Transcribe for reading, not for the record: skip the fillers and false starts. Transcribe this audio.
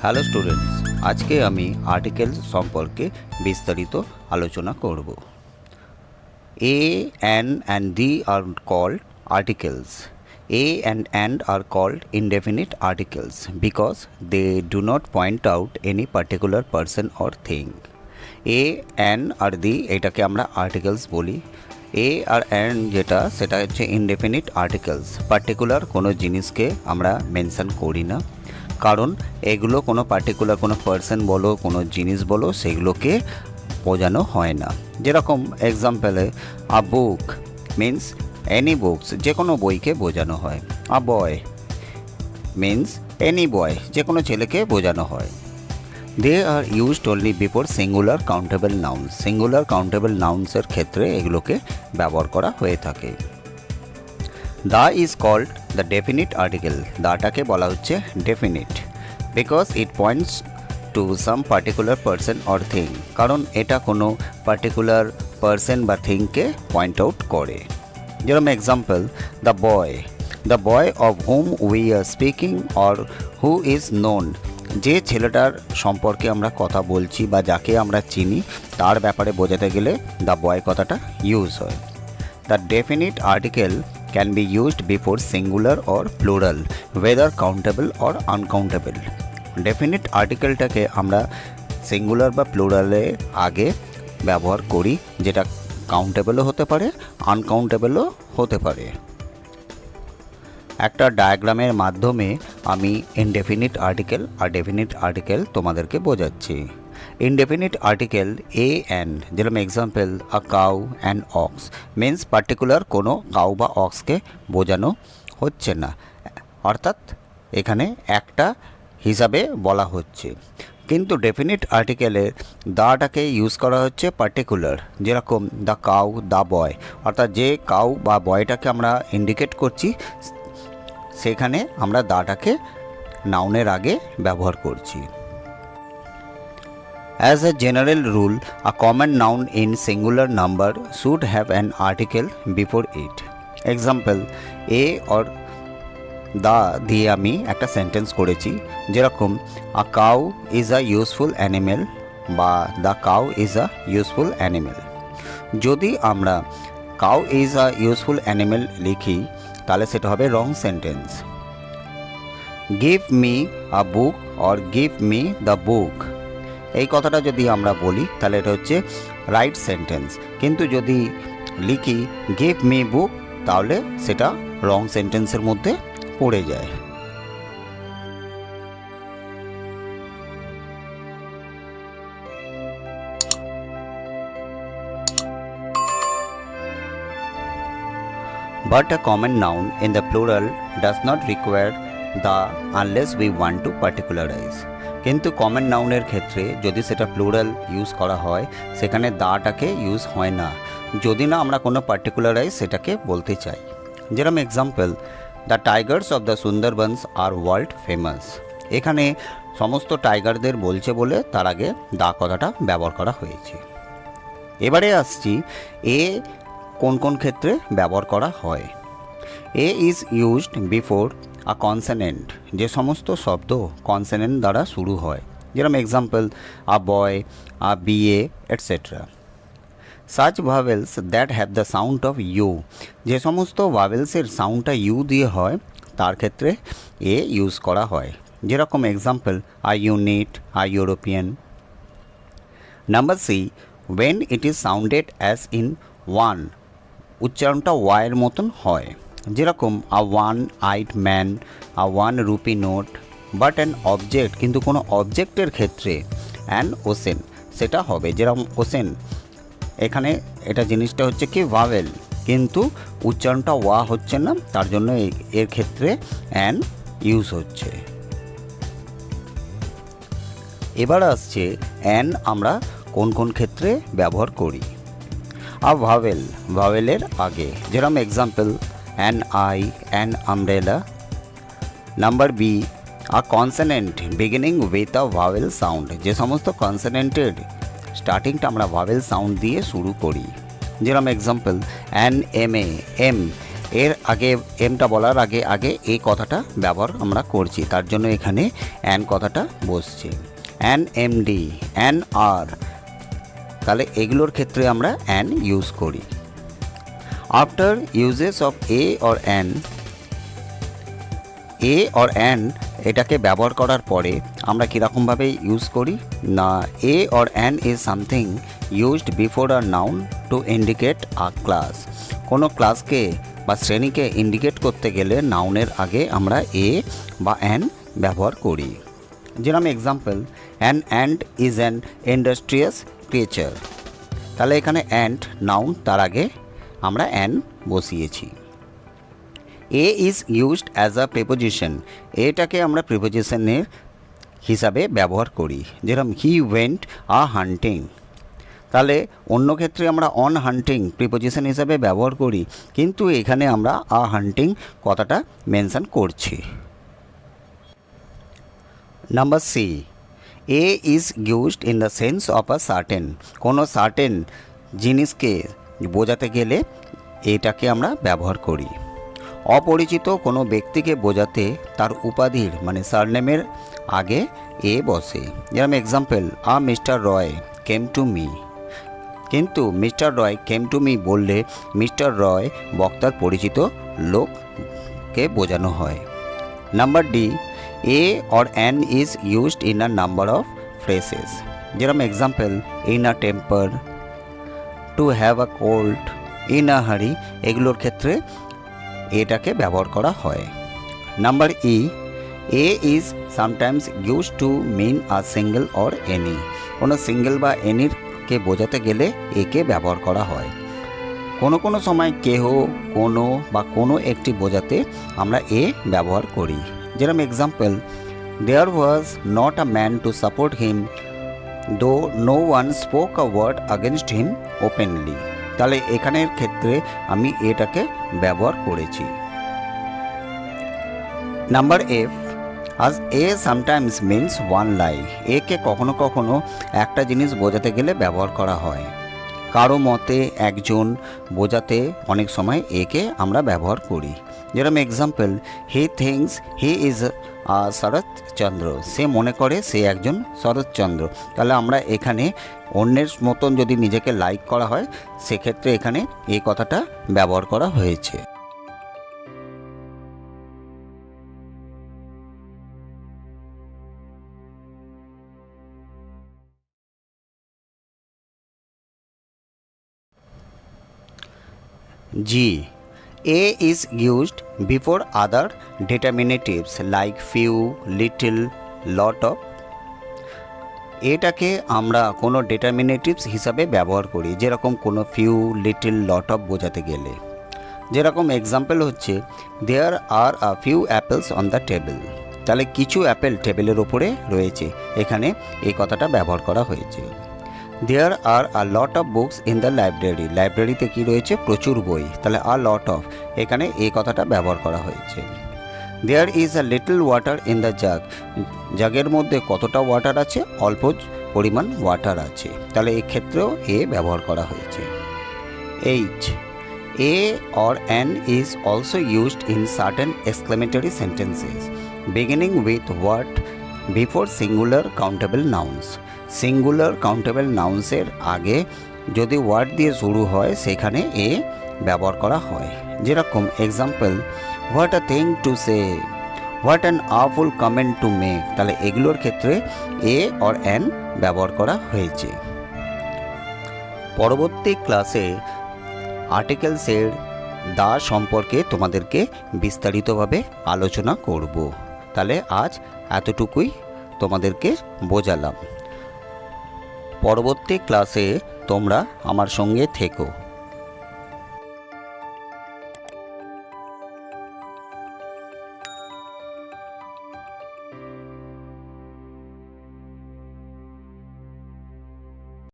Hello students, আজকে আমি articles সম্পর্কে বিস্তারিত আলোচনা করব। এ and the are called articles. A and are called indefinite articles because they do not point out any particular person or thing. A and R the এটাকে আমরা articles বলি। এ আর and যেটা সেটা হচ্ছে ইনডেফিনিট আর্টিকেলস। পার্টিকুলার কোনো জিনিসকে আমরা mention করি না, কারণ এগুলো কোনো পার্টিকুলার কোনো পার্সন বলো কোনো জিনিস বলো সেগুলোকে বোঝানো হয় না। যেরকম এক্সাম্পলে আ বুক মিন্স এনি বুকস, যে কোনো বইকে বোঝানো হয়। আ বয় মিন্স এনি বয়, যে কোনো ছেলেকে বোঝানো হয়। They are used only before singular countable nouns. Singular countable নাউন্সের ক্ষেত্রে এগুলোকে ব্যবহার করা হয়ে থাকে। The is called the definite article. দাটাকে বলা হচ্ছে definite because it points to some particular person or thing, কারণ এটা কোনো পার্টিকুলার পার্সন বা থিংকে পয়েন্ট আউট করে। যেরকম example, the boy of hmm we are speaking or who is known. যে ছেলেটার সম্পর্কে আমরা কথা বলছি বা যাকে আমরা চিনি তার ব্যাপারে বোঝাতে গেলে দ্য বয় কথাটা ইউজ হয়। The definite article can be used before singular or plural whether countable or uncountable. Definite আর্টিকেলটাকে আমরা সিঙ্গুলার বা প্লুরালে আগে ব্যবহার করি, যেটা কাউন্টেবলও হতে পারে আনকাউন্টেবলও হতে পারে। একটা ডায়াগ্রামের মাধ্যমে আমি ইনডেফিনিট আর্টিকেল আর ডেফিনিট আর্টিকেল তোমাদেরকে বোঝাচ্ছি। ইনডেফিনিট আর্টিকেল এ অ্যান্ড, যেরকম example a cow and ox means particular কোনো কাউ বা অক্সকে বোঝানো হচ্ছে না, অর্থাৎ এখানে একটা হিসাবে বলা হচ্ছে। কিন্তু ডেফিনিট আর্টিকেলের দাটাকে ইউজ করা হচ্ছে পার্টিকুলার, যেরকম দ্য কাউ দ্য বয়, অর্থাৎ যে কাউ বা বয়টাকে আমরা ইন্ডিকেট করছি সেখানে আমরা দাটাকে নাউনের আগে ব্যবহার করছি। As a general rule, a common noun in singular number should have an article before it. Example, a or the দিয়ে আমি একটা সেন্টেন্স করেছি, যেরকম a cow is a useful animal বা the cow is a useful animal। যদি আমরা cow is a useful animal লিখি তাহলে সেটা হবে রং sentence. Give me a book or give me the book, এই কথাটা যদি আমরা বলি তাহলে এটা হচ্ছে রাইট সেন্টেন্স, কিন্তু যদি লিখি গিভ মি বুক তাহলে সেটা রং সেন্টেন্সের মধ্যে পড়ে যায়। But a common noun in the plural does not require the unless we want to particularize. কিন্তু কমন নাউনের ক্ষেত্রে যদি সেটা প্লুরাল ইউজ করা হয় সেখানে দাটাকে ইউজ হয় না, যদি না আমরা কোনো পার্টিকুলারাইজ সেটাকে বলতে চাই। যেরকম example, the tigers of the Sundarbans are world famous. এখানে সমস্ত টাইগারদের বলছে বলে তার আগে দা কথাটা ব্যবহার করা হয়েছে। এবারে আসছি এ কোন কোন ক্ষেত্রে ব্যবহার করা হয়। A is used before a consonant, যে সমস্ত শব্দ কনসনেন্ট দ্বারা শুরু হয়, যেরকম example a boy a BA et cetera. Such vowels that have the sound of U, যে সমস্ত ভাওয়েলসের সাউন্ডটা ইউ দিয়ে হয় তার ক্ষেত্রে এ ইউজ করা হয়, যেরকম example a unit a European. Number C, when it is sounded as in one, উচ্চারণটা ওয়াইয়ের মতন হয়, যেরকম a one eyed man a one rupee note. But an object, কিন্তু কোনো অবজেক্টের ক্ষেত্রে অ্যান ওসেন সেটা হবে, যেরকম ওসেন এখানে এটা জিনিসটা হচ্ছে কি ভাওয়েল, কিন্তু উচ্চারণটা ওয়া হচ্ছে না, তার জন্য এর ক্ষেত্রে অ্যান ইউজ হচ্ছে। এবার আসছে অ্যান আমরা কোন কোন ক্ষেত্রে ব্যবহার করি। আ ভাওয়েল, ভাওয়েলের আগে, যেরকম example an I an umbrella. Number B, a consonant beginning with a vowel sound, যে সমস্ত কনসনেন্টের স্টার্টিংটা আমরা ভাওয়েল সাউন্ড দিয়ে শুরু করি, যেরকম example an M A, M এর আগে এমটা বলার আগে আগে এই কথাটা ব্যবহার আমরা করছি, তার জন্য এখানে অ্যান কথাটা বসছে। অ্যান এমডি, অ্যান আর, তাহলে এগুলোর ক্ষেত্রে আমরা অ্যান ইউজ করি। After uses of a or an, a or an এটাকে ব্যবহার করার পরে আমরা কীরকমভাবে ইউজ করি না, a or an is something used before a noun to indicate a class. কোনো ক্লাসকে বা শ্রেণীকে ইন্ডিকেট করতে গেলে নাউনের আগে আমরা এ বা অ্যান ব্যবহার করি। যেরকম example, an ant is an industrious creature, তাহলে এখানে অ্যান্ট নাউন, তার আগে আমরা অ্যান বসিয়েছি। A is used as a preposition, এটাকে আমরা প্রিপোজিশনের হিসাবে ব্যবহার করি। যেরকম হি ওয়েন্ট আ হান্টিং, তাহলে অন্য ক্ষেত্রে আমরা অন হান্টিং প্রিপোজিশন হিসাবে ব্যবহার করি, কিন্তু এখানে আমরা আ হান্টিং কথাটা মেনশন করছি। Number C, a is used in the sense of a certain, কোনো সার্টেন জিনিসকে বোঝাতে গেলে এটাকে আমরা ব্যবহার করি। অপরিচিত কোনো ব্যক্তিকে বোঝাতে তার উপাধির মানে সারনেমের আগে এ বসে। যেরকম example, a mister Roy came to me, কিন্তু mister Roy came to me বললে মিস্টার রয় বক্তার পরিচিত লোককে বোঝানো হয়। Number D, a or an is used in a number of phrases. যেরকম example, in a temper, to have a cold, in a hurry, এগুলোর ক্ষেত্রে এটাকে ব্যবহার করা হয়। Number E, a is sometimes use to mean a single or any, কোনো single বা এনিরকে বোঝাতে গেলে একে ব্যবহার করা হয়। কোনো কোনো সময় কেহ, কোনো বা কোনো একটি বোঝাতে আমরা এ ব্যবহার করি। যেরকম example, there was not a man to support him though no one spoke a word against him openly, তাহলে এখানের ক্ষেত্রে আমি এটাকে ব্যবহার করেছি। নাম্বার এফ, আজ এ সামটাইমস মিনস ওয়ান লাই, একে কখনো কখনো একটা জিনিস বোঝাতে গেলে ব্যবহার করা হয়। কারো মতে একজন বোঝাতে অনেক সময় একে আমরা ব্যবহার করি। যেরকম example, he thinks he is a Saratchandra, সে মনে করে সে একজন শরৎচন্দ্র, তাহলে আমরা এখানে অন্যের মতন যদি নিজেকে লাইক করা হয় সেক্ষেত্রে এখানে এই কথাটা ব্যবহার করা হয়েছে। G, A is used before other determinatives like few, little, lot of, এটাকে আমরা কোনো ডেটারমিনেটিভস হিসাবে ব্যবহার করি, যেরকম কোনো ফিউ, লিটল, লট অফ বোঝাতে গেলে। যেরকম এক্সাম্পল হচ্ছে, there are a few apples on the table, তাহলে কিছু অ্যাপেল টেবিলের ওপরে রয়েছে, এখানে এই কথাটা ব্যবহার করা হয়েছে। There are a lot of books in the library, লাইব্রেরিতে কী রয়েছে, প্রচুর বই, তাহলে আ লট অফ, এখানে এই কথাটা ব্যবহার করা হয়েছে। There is a little water in the jug, জাগের মধ্যে কতটা ওয়াটার আছে, অল্প পরিমাণ ওয়াটার আছে, তাহলে এই ক্ষেত্রেও এ ব্যবহার করা হয়েছে। H, a or an is also used in certain exclamatory sentences beginning with what before singular countable nouns, singular countable নাউন্সের আগে যদি ওয়ার্ড দিয়ে শুরু হয় সেখানে এ ব্যবহার করা হয়। যেরকম example, what a thing to say, what an awful comment to make, তাহলে এগুলোর ক্ষেত্রে এ অর অ্যান ব্যবহার করা হয়েছে। পরবর্তী ক্লাসে আর্টিকেলসের দা সম্পর্কে তোমাদেরকে বিস্তারিতভাবে আলোচনা করব। তাহলে আজ এতটুকুই তোমাদেরকে বোঝালাম। পরবর্তী ক্লাসে তোমরা আমার সঙ্গে থেকো।